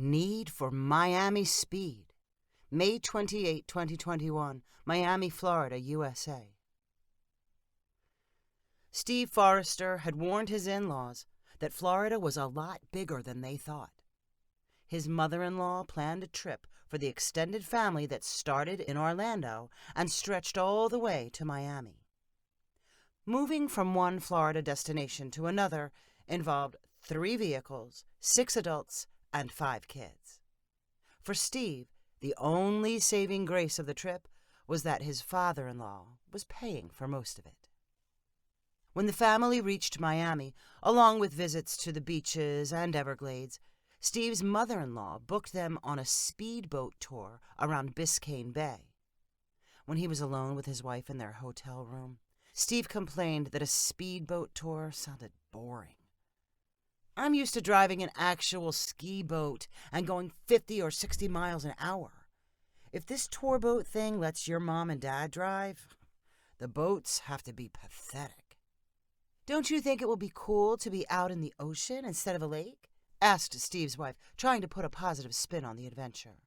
Need for Miami Speed. May 28, 2021, Miami, Florida, USA. Steve Forrester had warned his in-laws that Florida was a lot bigger than they thought. His mother-in-law planned a trip for the extended family that started in Orlando and stretched all the way to Miami. Moving from one Florida destination to another involved 3 vehicles, 6 adults, and 5 kids. For Steve, the only saving grace of the trip was that his father-in-law was paying for most of it. When the family reached Miami, along with visits to the beaches and Everglades, Steve's mother-in-law booked them on a speedboat tour around Biscayne Bay. When he was alone with his wife in their hotel room, Steve complained that a speedboat tour sounded boring. "I'm used to driving an actual ski boat and going 50 or 60 miles an hour. If this tour boat thing lets your mom and dad drive, the boats have to be pathetic." "Don't you think it will be cool to be out in the ocean instead of a lake?" asked Steve's wife, trying to put a positive spin on the adventure.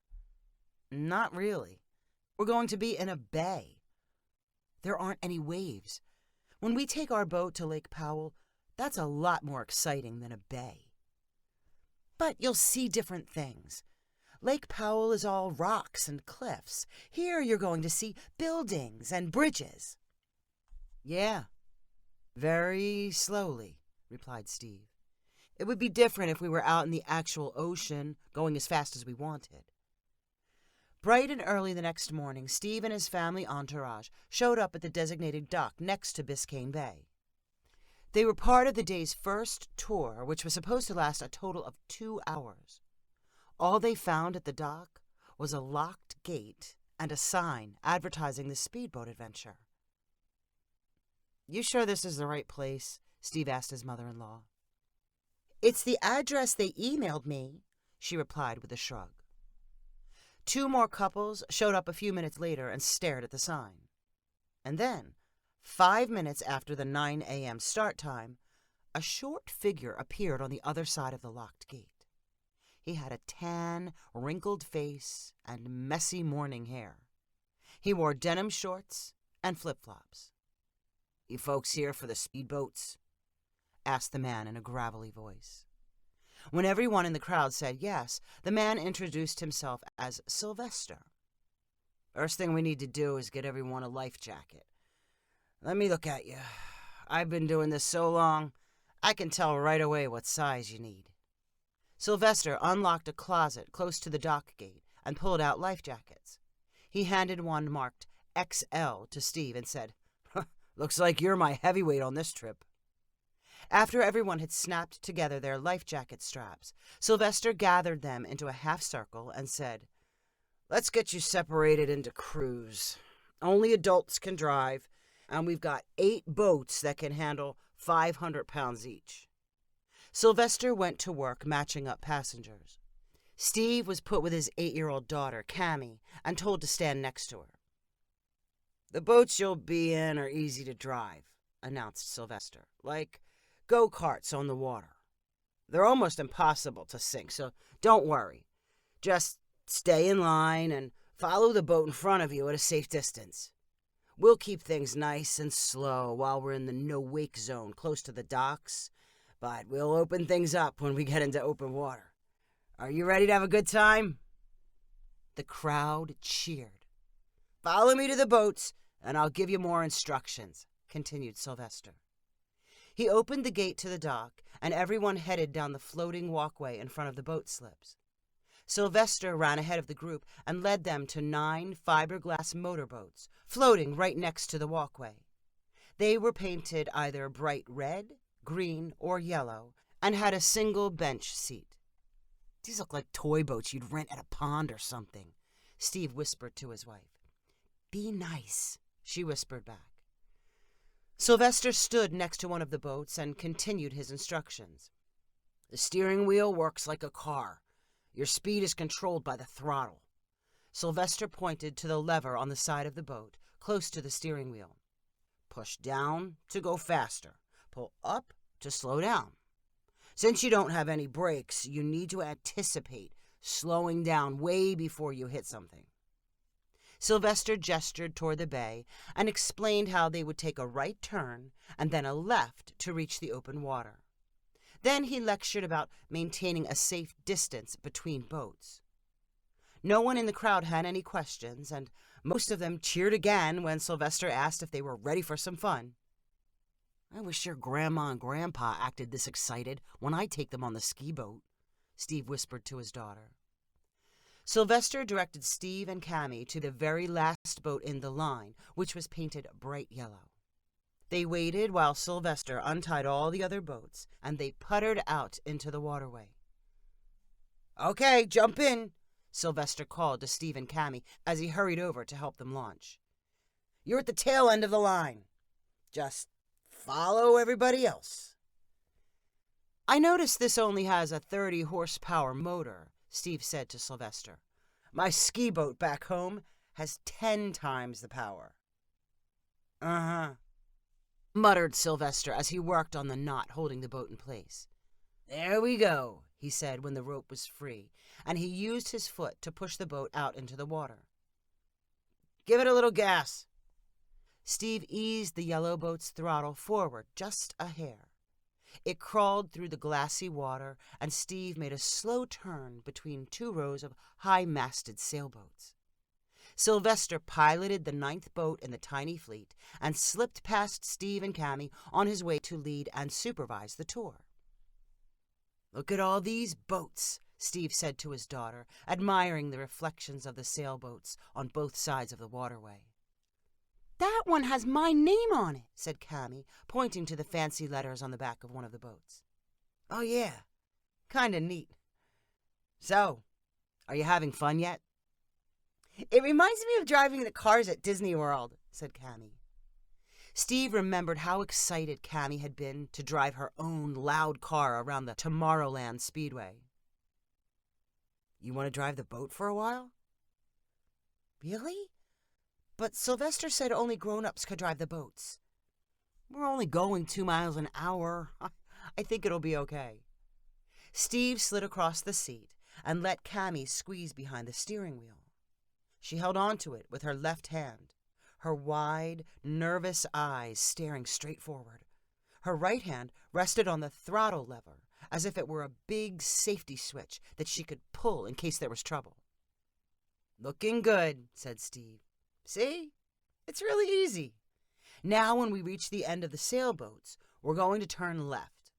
"Not really. We're going to be in a bay. There aren't any waves. When we take our boat to Lake Powell, that's a lot more exciting than a bay." "But you'll see different things. Lake Powell is all rocks and cliffs. Here you're going to see buildings and bridges." "Yeah, very slowly," replied Steve. "It would be different if we were out in the actual ocean, going as fast as we wanted." Bright and early the next morning, Steve and his family entourage showed up at the designated dock next to Biscayne Bay. They were part of the day's first tour, which was supposed to last a total of 2 hours. All they found at the dock was a locked gate and a sign advertising the speedboat adventure. "You sure this is the right place?" Steve asked his mother-in-law. "It's the address they emailed me," she replied with a shrug. 2 more couples showed up a few minutes later and stared at the sign. And then, 5 minutes after the 9 a.m. start time, a short figure appeared on the other side of the locked gate. He had a tan, wrinkled face and messy morning hair. He wore denim shorts and flip-flops. "You folks here for the speedboats?" asked the man in a gravelly voice. When everyone in the crowd said yes, the man introduced himself as Sylvester. "First thing we need to do is get everyone a life jacket. Let me look at you. I've been doing this so long, I can tell right away what size you need." Sylvester unlocked a closet close to the dock gate and pulled out life jackets. He handed one marked XL to Steve and said, "Looks like you're my heavyweight on this trip." After everyone had snapped together their life jacket straps, Sylvester gathered them into a half circle and said, "Let's get you separated into crews. Only adults can drive, and we've got 8 boats that can handle 500 pounds each." Sylvester went to work matching up passengers. Steve was put with his 8-year-old daughter, Cammie, and told to stand next to her. "The boats you'll be in are easy to drive," announced Sylvester, "like go-karts on the water. They're almost impossible to sink, so don't worry. Just stay in line and follow the boat in front of you at a safe distance. We'll keep things nice and slow while we're in the no-wake zone close to the docks, but we'll open things up when we get into open water. Are you ready to have a good time?" The crowd cheered. "Follow me to the boats, and I'll give you more instructions," continued Sylvester. He opened the gate to the dock, and everyone headed down the floating walkway in front of the boat slips. Sylvester ran ahead of the group and led them to 9 fiberglass motorboats, floating right next to the walkway. They were painted either bright red, green, or yellow, and had a single bench seat. "These look like toy boats you'd rent at a pond or something," Steve whispered to his wife. "Be nice," she whispered back. Sylvester stood next to one of the boats and continued his instructions. "The steering wheel works like a car. Your speed is controlled by the throttle." Sylvester pointed to the lever on the side of the boat, close to the steering wheel. "Push down to go faster. Pull up to slow down. Since you don't have any brakes, you need to anticipate, slowing down way before you hit something. Sylvester gestured toward the bay and explained how they would take a right turn and then a left to reach the open water. Then he lectured about maintaining a safe distance between boats. No one in the crowd had any questions, and most of them cheered again when Sylvester asked if they were ready for some fun. "I wish your grandma and grandpa acted this excited when I take them on the ski boat," Steve whispered to his daughter. Sylvester directed Steve and Cammy to the very last boat in the line, which was painted bright yellow. They waited while Sylvester untied all the other boats, and they puttered out into the waterway. "Okay, jump in," Sylvester called to Steve and Cammy as he hurried over to help them launch. "You're at the tail end of the line. Just follow everybody else." "I noticed this only has a 30-horsepower motor," Steve said to Sylvester. "My ski boat back home has 10 times the power." "Uh-huh," muttered Sylvester as he worked on the knot holding the boat in place. "There we go," he said when the rope was free, and he used his foot to push the boat out into the water. "Give it a little gas." Steve eased the yellow boat's throttle forward just a hair. It crawled through the glassy water, and Steve made a slow turn between 2 rows of high-masted sailboats. Sylvester piloted the 9th boat in the tiny fleet and slipped past Steve and Cammy on his way to lead and supervise the tour. "Look at all these boats," Steve said to his daughter, admiring the reflections of the sailboats on both sides of the waterway. "That one has my name on it," said Cammy, pointing to the fancy letters on the back of one of the boats. "Oh, yeah. Kinda neat. So, are you having fun yet?" "It reminds me of driving the cars at Disney World," said Cammy. Steve remembered how excited Cammy had been to drive her own loud car around the Tomorrowland Speedway. "You want to drive the boat for a while?" "Really? But Sylvester said only grown-ups could drive the boats." "We're only going 2 miles an hour. I think it'll be okay." Steve slid across the seat and let Cammy squeeze behind the steering wheel. She held onto it with her left hand, her wide, nervous eyes staring straight forward. Her right hand rested on the throttle lever as if it were a big safety switch that she could pull in case there was trouble. "Looking good," said Steve. "See? It's really easy. Now when we reach the end of the sailboats, we're going to turn left."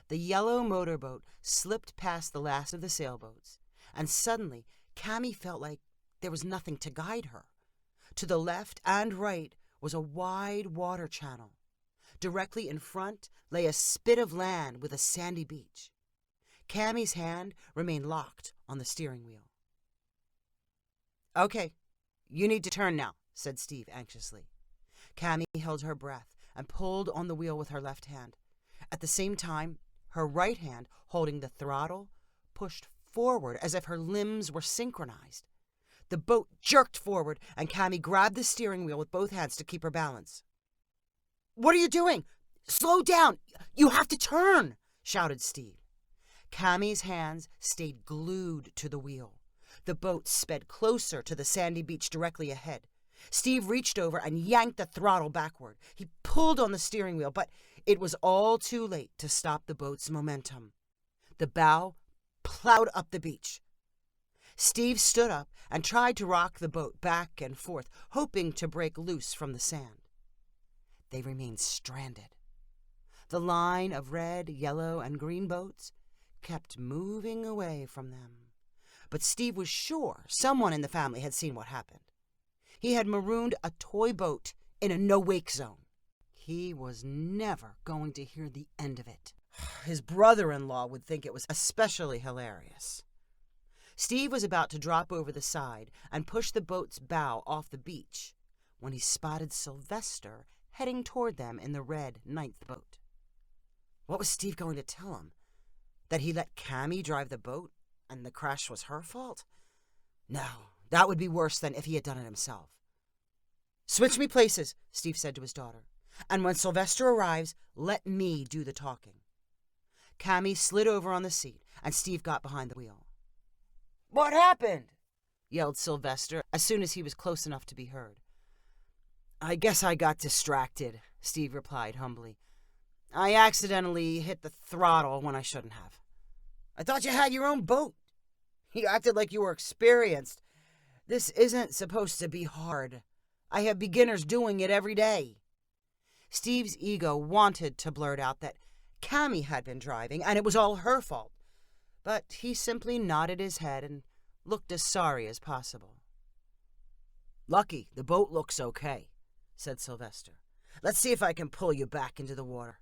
The yellow motorboat slipped past the last of the sailboats, and suddenly Cammy felt like there was nothing to guide her. To the left and right was a wide water channel. Directly in front lay a spit of land with a sandy beach. Cammy's hand remained locked on the steering wheel. "Okay, you need to turn now," said Steve anxiously. Cammy held her breath and pulled on the wheel with her left hand. At the same time, her right hand, holding the throttle, pushed forward as if her limbs were synchronized. The boat jerked forward, and Cammy grabbed the steering wheel with both hands to keep her balance. "What are you doing? Slow down! You have to turn!" shouted Steve. Cammy's hands stayed glued to the wheel. The boat sped closer to the sandy beach directly ahead. Steve reached over and yanked the throttle backward. He pulled on the steering wheel, but it was all too late to stop the boat's momentum. The bow plowed up the beach. Steve stood up and tried to rock the boat back and forth, hoping to break loose from the sand. They remained stranded. The line of red, yellow, and green boats kept moving away from them. But Steve was sure someone in the family had seen what happened. He had marooned a toy boat in a no-wake zone. He was never going to hear the end of it. His brother-in-law would think it was especially hilarious. Steve was about to drop over the side and push the boat's bow off the beach when he spotted Sylvester heading toward them in the red 9th boat. What was Steve going to tell him? That he let Cammy drive the boat and the crash was her fault? No, that would be worse than if he had done it himself. "Switch me places," Steve said to his daughter. "And when Sylvester arrives, let me do the talking." Cammy slid over on the seat, and Steve got behind the wheel. "What happened?" yelled Sylvester as soon as he was close enough to be heard. "I guess I got distracted," Steve replied humbly. "I accidentally hit the throttle when I shouldn't have." "I thought you had your own boat." "You acted like you were experienced. This isn't supposed to be hard. I have beginners doing it every day." Steve's ego wanted to blurt out that Cammy had been driving and it was all her fault, but he simply nodded his head and looked as sorry as possible. "Lucky, the boat looks okay," said Sylvester. "Let's see if I can pull you back into the water."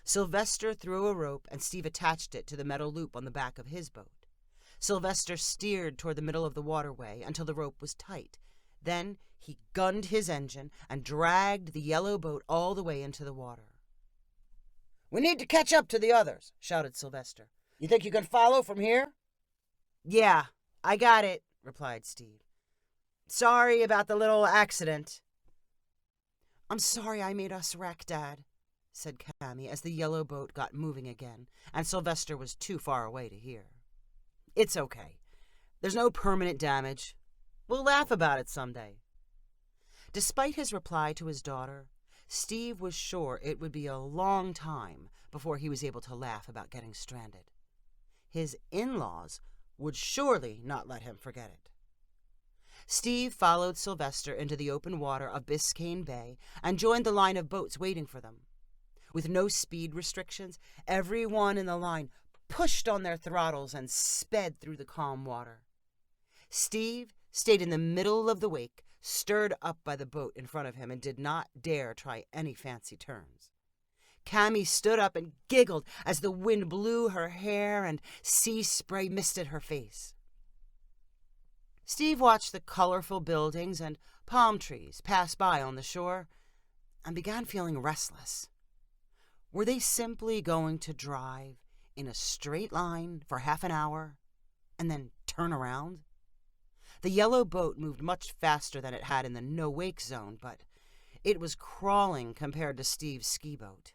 Sylvester threw a rope and Steve attached it to the metal loop on the back of his boat. Sylvester steered toward the middle of the waterway until the rope was tight. Then he gunned his engine and dragged the yellow boat all the way into the water. "We need to catch up to the others," shouted Sylvester. "You think you can follow from here?" "Yeah, I got it," replied Steve. "Sorry about the little accident." "I'm sorry I made us wreck, Dad," said Cammy as the yellow boat got moving again, and Sylvester was too far away to hear. "It's okay. There's no permanent damage. We'll laugh about it someday." Despite his reply to his daughter, Steve was sure it would be a long time before he was able to laugh about getting stranded. His in-laws would surely not let him forget it. Steve followed Sylvester into the open water of Biscayne Bay and joined the line of boats waiting for them. With no speed restrictions, everyone in the line pushed on their throttles and sped through the calm water. Steve stayed in the middle of the wake, stirred up by the boat in front of him, and did not dare try any fancy turns. Cammy stood up and giggled as the wind blew her hair and sea spray misted her face. Steve watched the colorful buildings and palm trees pass by on the shore and began feeling restless. Were they simply going to drive in a straight line for half an hour and then turn around? The yellow boat moved much faster than it had in the no-wake zone, but it was crawling compared to Steve's ski boat.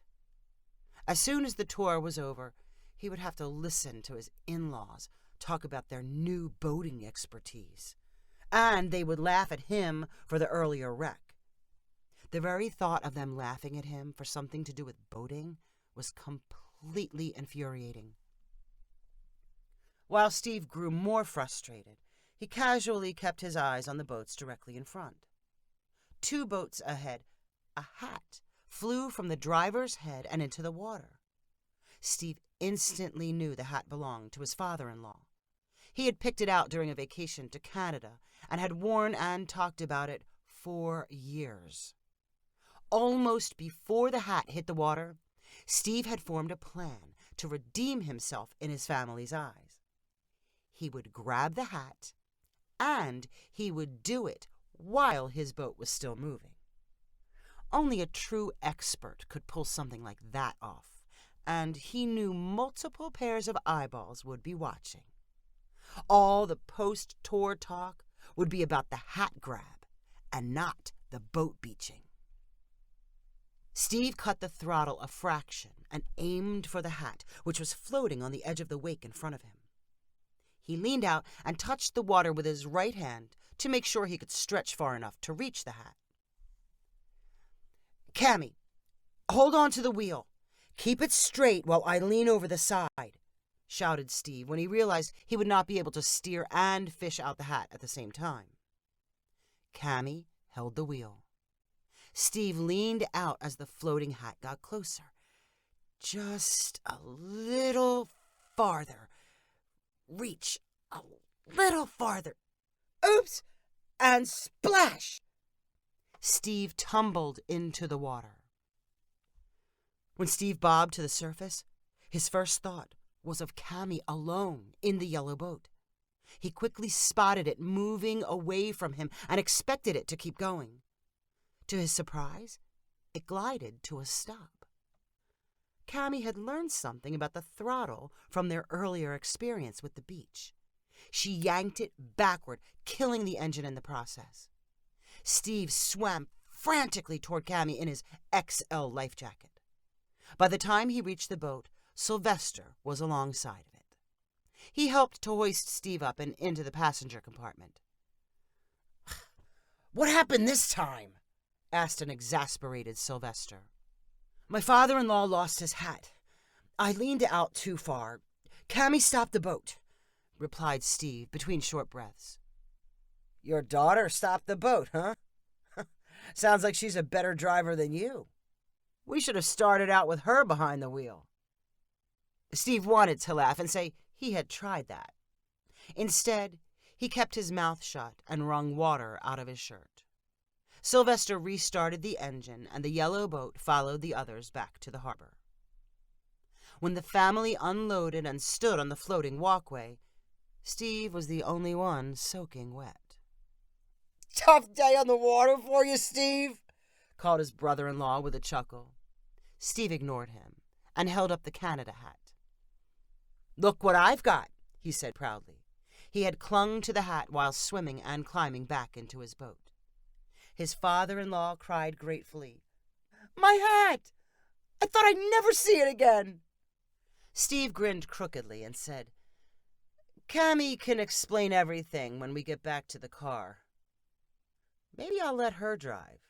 As soon as the tour was over, he would have to listen to his in-laws talk about their new boating expertise, and they would laugh at him for the earlier wreck. The very thought of them laughing at him for something to do with boating was completely infuriating. While Steve grew more frustrated, he casually kept his eyes on the boats directly in front. 2 boats ahead, a hat flew from the driver's head and into the water. Steve instantly knew the hat belonged to his father-in-law. He had picked it out during a vacation to Canada and had worn and talked about it for years. Almost before the hat hit the water, Steve had formed a plan to redeem himself in his family's eyes. He would grab the hat, and he would do it while his boat was still moving. Only a true expert could pull something like that off, and he knew multiple pairs of eyeballs would be watching. All the post-tour talk would be about the hat grab and not the boat beaching. Steve cut the throttle a fraction and aimed for the hat, which was floating on the edge of the wake in front of him. He leaned out and touched the water with his right hand to make sure he could stretch far enough to reach the hat. "Cammy, hold on to the wheel. Keep it straight while I lean over the side," shouted Steve when he realized he would not be able to steer and fish out the hat at the same time. Cammy held the wheel. Steve leaned out as the floating hat got closer. Just a little farther. Reach a little farther. Oops! And splash! Steve tumbled into the water. When Steve bobbed to the surface, his first thought was of Cammy alone in the yellow boat. He quickly spotted it moving away from him and expected it to keep going. To his surprise, it glided to a stop. Cammy had learned something about the throttle from their earlier experience with the beach. She yanked it backward, killing the engine in the process. Steve swam frantically toward Cammy in his XL life jacket. By the time he reached the boat, Sylvester was alongside of it. He helped to hoist Steve up and into the passenger compartment. "What happened this time?" asked an exasperated Sylvester. "My father-in-law lost his hat. I leaned out too far. Cammy stopped the boat," replied Steve between short breaths. "Your daughter stopped the boat, huh? Sounds like she's a better driver than you. We should have started out with her behind the wheel." Steve wanted to laugh and say he had tried that. Instead, he kept his mouth shut and wrung water out of his shirt. Sylvester restarted the engine, and the yellow boat followed the others back to the harbor. When the family unloaded and stood on the floating walkway, Steve was the only one soaking wet. "Tough day on the water for you, Steve," called his brother-in-law with a chuckle. Steve ignored him and held up the Canada hat. "Look what I've got," he said proudly. He had clung to the hat while swimming and climbing back into his boat. His father-in-law cried gratefully, "My hat! I thought I'd never see it again." Steve grinned crookedly and said, "Cammy can explain everything when we get back to the car. Maybe I'll let her drive."